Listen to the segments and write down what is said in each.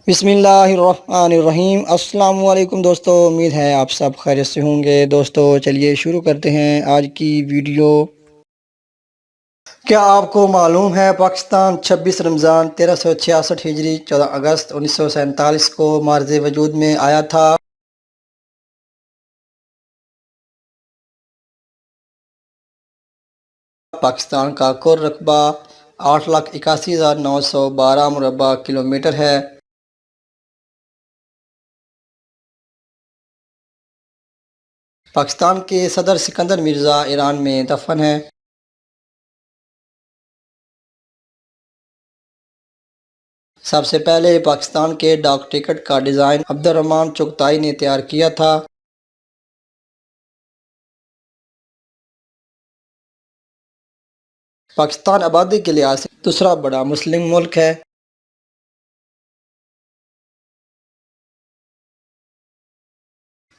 بسم اللہ الرحمن الرحیم۔ السلام علیکم دوستو، امید ہے آپ سب خیریت سے ہوں گے۔ دوستو چلیے شروع کرتے ہیں آج کی ویڈیو۔ کیا آپ کو معلوم ہے پاکستان 26 رمضان 1366 ہجری 14 اگست 1947 کو مارز وجود میں آیا تھا۔ پاکستان کا کل رقبہ 8,81,912 مربع کلومیٹر ہے۔ پاکستان کے صدر سکندر مرزا ایران میں دفن ہیں۔ سب سے پہلے پاکستان کے ڈاک ٹکٹ کا ڈیزائن عبدالرحمن چغتائی نے تیار کیا تھا۔ پاکستان آبادی کے لحاظ سے دوسرا بڑا مسلم ملک ہے۔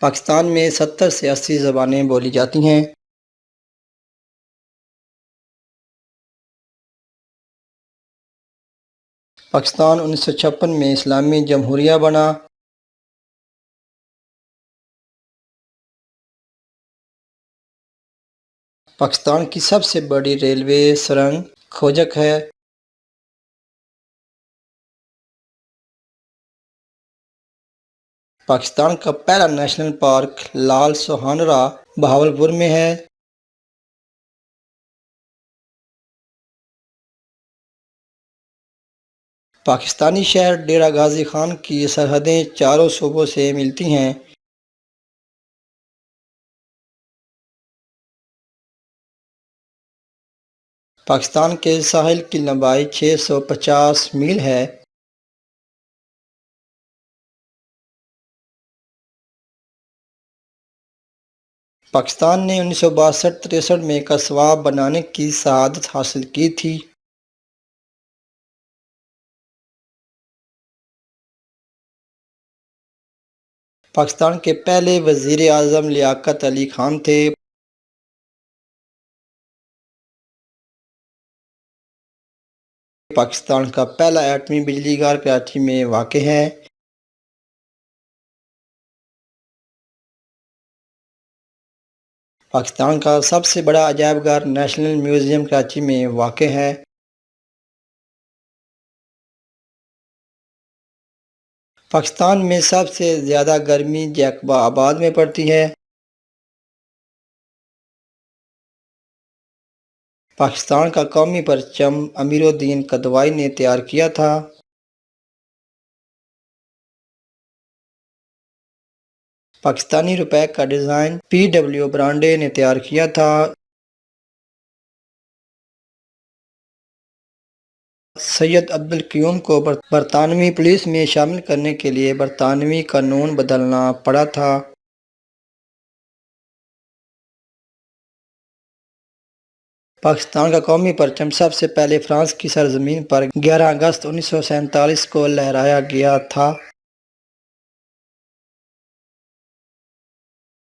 پاکستان میں 70 سے 80 زبانیں بولی جاتی ہیں۔ پاکستان 1956 میں اسلامی جمہوریہ بنا۔ پاکستان کی سب سے بڑی ریلوے سرنگ کھوجک ہے۔ پاکستان کا پہلا نیشنل پارک لال سوہانرا بہاولپور میں ہے۔ پاکستانی شہر ڈیرہ غازی خان کی سرحدیں چاروں صوبوں سے ملتی ہیں۔ پاکستان کے ساحل کی لمبائی 650 میل ہے۔ پاکستان نے 1962-63 میں قصواب بنانے کی شہادت حاصل کی تھی۔ پاکستان کے پہلے وزیر اعظم لیاقت علی خان تھے۔ پاکستان کا پہلا ایٹمی بجلی گھر کراچی میں واقع ہے۔ پاکستان کا سب سے بڑا عجائب گھر نیشنل میوزیم کراچی میں واقع ہے۔ پاکستان میں سب سے زیادہ گرمی جیکوبا آباد میں پڑتی ہے۔ پاکستان کا قومی پرچم امیر الدین کدوئی نے تیار کیا تھا۔ پاکستانی روپے کا ڈیزائن PW برانڈے نے تیار کیا تھا۔ سید عبدالقیوم کو برطانوی پولیس میں شامل کرنے کے لیے برطانوی قانون بدلنا پڑا تھا۔ پاکستان کا قومی پرچم سب سے پہلے فرانس کی سرزمین پر 11 اگست 1947 کو لہرایا گیا تھا۔